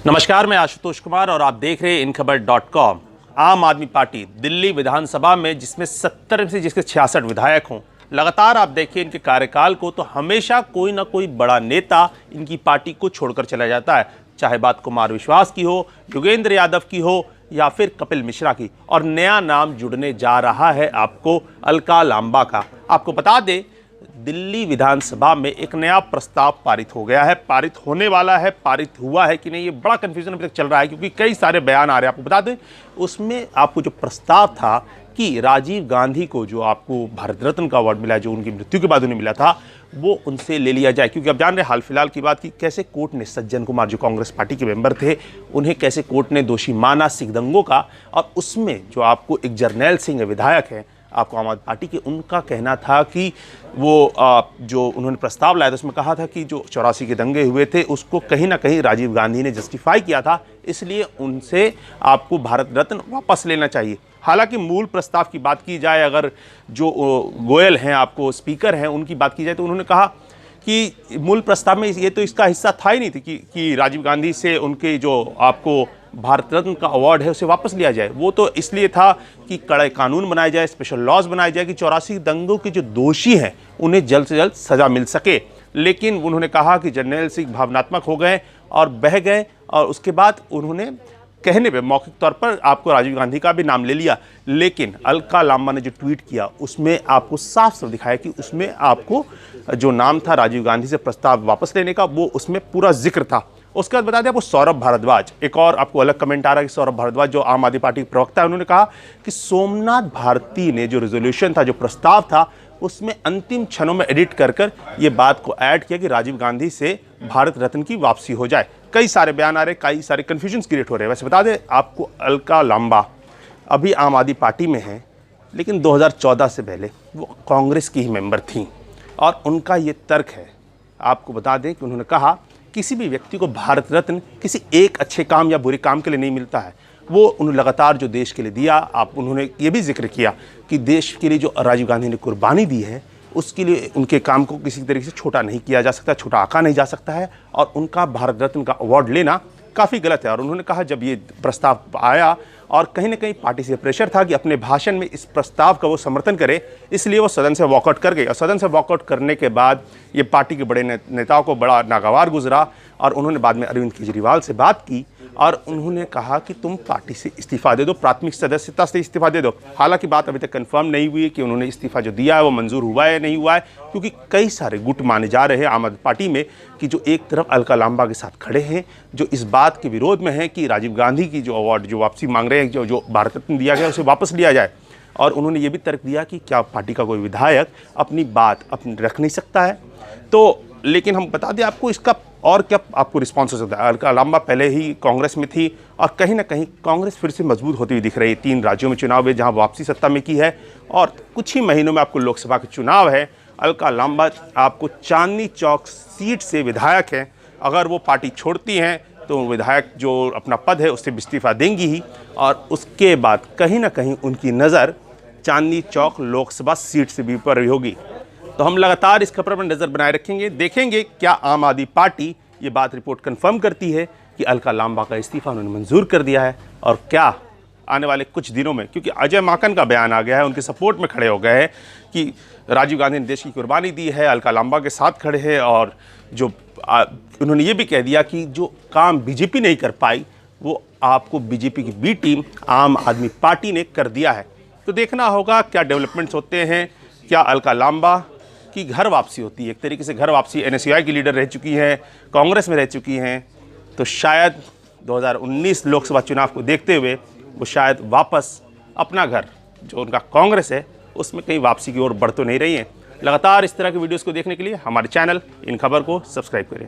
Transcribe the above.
नमस्कार, मैं आशुतोष कुमार और आप देख रहे हैं InKhabar.com। आम आदमी पार्टी दिल्ली विधानसभा में जिसमें 70 से जिसके 66 विधायक हों, लगातार आप देखिए इनके कार्यकाल को तो हमेशा कोई ना कोई बड़ा नेता इनकी पार्टी को छोड़कर चला जाता है, चाहे बात कुमार विश्वास की हो, योगेंद्र यादव की हो या फिर कपिल मिश्रा की। और नया नाम जुड़ने जा रहा है आपको अलका लांबा का। आपको बता दें, दिल्ली विधानसभा में एक नया प्रस्ताव पारित हो गया है, पारित होने वाला है, पारित हुआ है कि नहीं ये बड़ा कन्फ्यूजन अभी तक चल रहा है, क्योंकि कई सारे बयान आ रहे हैं। आपको बता दें, उसमें आपको जो प्रस्ताव था कि राजीव गांधी को जो आपको भारत रत्न का अवार्ड मिला है, जो उनकी मृत्यु के बाद उन्हें मिला था, वो उनसे ले लिया जाए। क्योंकि आप जान रहे हाल फिलहाल की बात की कैसे कोर्ट ने सज्जन कुमार जो कांग्रेस पार्टी के मेंबर थे, उन्हें कैसे कोर्ट ने दोषी माना सिख दंगों का। और उसमें जो आपको एक जर्नैल सिंह विधायक है आपको आम आदमी पार्टी के, उनका कहना था कि वो जो उन्होंने प्रस्ताव लाया था उसमें कहा था कि जो 84 के दंगे हुए थे उसको कहीं ना कहीं राजीव गांधी ने जस्टिफाई किया था, इसलिए उनसे आपको भारत रत्न वापस लेना चाहिए। हालांकि मूल प्रस्ताव की बात की जाए, अगर जो गोयल हैं आपको स्पीकर हैं उनकी बात की जाए, तो उन्होंने कहा कि मूल प्रस्ताव में ये तो इसका हिस्सा था ही नहीं थी कि राजीव गांधी से उनके जो आपको भारत रत्न का अवार्ड है उसे वापस लिया जाए। वो तो इसलिए था कि कड़े कानून बनाए जाए, स्पेशल लॉज बनाए जाए कि 84 दंगों के जो दोषी हैं उन्हें जल्द से जल्द सजा मिल सके। लेकिन उन्होंने कहा कि जर्नैल सिंह भावनात्मक हो गए और बह गए, और उसके बाद उन्होंने कहने पे मौखिक तौर पर आपको राजीव गांधी का भी नाम ले लिया। लेकिन अलका लांबा ने जो ट्वीट किया उसमें आपको साफ साफ दिखाया कि उसमें आपको जो नाम था राजीव गांधी से प्रस्ताव वापस लेने का, वो उसमें पूरा जिक्र था। उसके बाद बता दें आपको सौरभ भारद्वाज, एक और आपको अलग कमेंट आ रहा है कि सौरभ भारद्वाज जो आम आदमी पार्टी के प्रवक्ता है, उन्होंने कहा कि सोमनाथ भारती ने जो रेजोल्यूशन था, जो प्रस्ताव था, उसमें अंतिम क्षणों में एडिट कर ये बात को ऐड किया कि राजीव गांधी से भारत रत्न की वापसी हो जाए। कई सारे बयान आ रहे, कई सारे कन्फ्यूजन क्रिएट हो रहे हैं। वैसे बता दें आपको, अलका लांबा अभी आम आदमी पार्टी में है, लेकिन 2014 से पहले वो कांग्रेस की ही मेंबर थी। और उनका ये तर्क है, आपको बता दें कि उन्होंने कहा किसी भी व्यक्ति को भारत रत्न किसी एक अच्छे काम या बुरे काम के लिए नहीं मिलता है। वो उन्होंने लगातार जो देश के लिए दिया, आप उन्होंने ये भी जिक्र किया कि देश के लिए जो राजीव गांधी ने कुर्बानी दी है उसके लिए उनके काम को किसी तरीके से छोटा नहीं किया जा सकता, छोटा आंका नहीं जा सकता है, और उनका भारत रत्न का अवार्ड लेना काफ़ी गलत है। और उन्होंने कहा जब ये प्रस्ताव आया और कहीं ना कहीं पार्टी से प्रेशर था कि अपने भाषण में इस प्रस्ताव का वो समर्थन करे, इसलिए वो सदन से वॉकआउट कर गए। और सदन से वॉकआउट करने के बाद ये पार्टी के बड़े नेताओं को बड़ा नागवार गुजरा, और उन्होंने बाद में अरविंद केजरीवाल से बात की और उन्होंने कहा कि तुम पार्टी से इस्तीफा दे दो, प्राथमिक सदस्यता से इस्तीफा दे दो। हालांकि बात अभी तक कंफर्म नहीं हुई है कि उन्होंने इस्तीफा जो दिया है वो मंजूर हुआ है या नहीं हुआ है, क्योंकि कई सारे गुट माने जा रहे हैं आम आदमी पार्टी में कि जो एक तरफ अलका लांबा के साथ खड़े हैं, जो इस बात के विरोध में है कि राजीव गांधी की जो अवार्ड जो वापसी मांग रहे हैं, जो भारत रत्न दिया गया उसे वापस लिया जाए। और उन्होंने ये भी तर्क दिया कि क्या पार्टी का कोई विधायक अपनी बात अपनी रख नहीं सकता है। तो लेकिन हम बता दें आपको, इसका और क्या आपको रिस्पॉन्स हो सकता है। अलका लांबा पहले ही कांग्रेस में थी और कहीं ना कहीं कांग्रेस फिर से मजबूत होती हुई दिख रही है। 3 राज्यों में चुनाव है जहां वापसी सत्ता में की है, और कुछ ही महीनों में आपको लोकसभा के चुनाव है। अलका लांबा आपको चांदनी चौक सीट से विधायक हैं। अगर वो पार्टी छोड़ती हैं तो विधायक जो अपना पद है उससे इस्तीफा देंगी ही, और उसके बाद कहीं ना कहीं उनकी नज़र चांदनी चौक लोकसभा सीट से भी ऊपर होगी। तो हम लगातार इस खबर पर नज़र बनाए रखेंगे, देखेंगे क्या आम आदमी पार्टी ये बात रिपोर्ट कंफर्म करती है कि अलका लांबा का इस्तीफा उन्होंने मंजूर कर दिया है, और क्या आने वाले कुछ दिनों में, क्योंकि अजय माकन का बयान आ गया है, उनके सपोर्ट में खड़े हो गए हैं कि राजीव गांधी ने देश की कुर्बानी दी है, अलका लांबा के साथ खड़े हैं। और जो उन्होंने ये भी कह दिया कि जो काम बीजेपी नहीं कर पाई वो आपको बीजेपी की बी टीम आम आदमी पार्टी ने कर दिया है। तो देखना होगा क्या डेवलपमेंट्स होते हैं, क्या अलका लांबा की घर वापसी होती है। एक तरीके से घर वापसी, NSUI की लीडर रह चुकी हैं, कांग्रेस में रह चुकी हैं, तो शायद 2019 लोकसभा चुनाव को देखते हुए वो शायद वापस अपना घर जो उनका कांग्रेस है उसमें कहीं वापसी की ओर बढ़ तो नहीं रही हैं। लगातार इस तरह के वीडियोस को देखने के लिए हमारे चैनल इन खबर को सब्सक्राइब करें।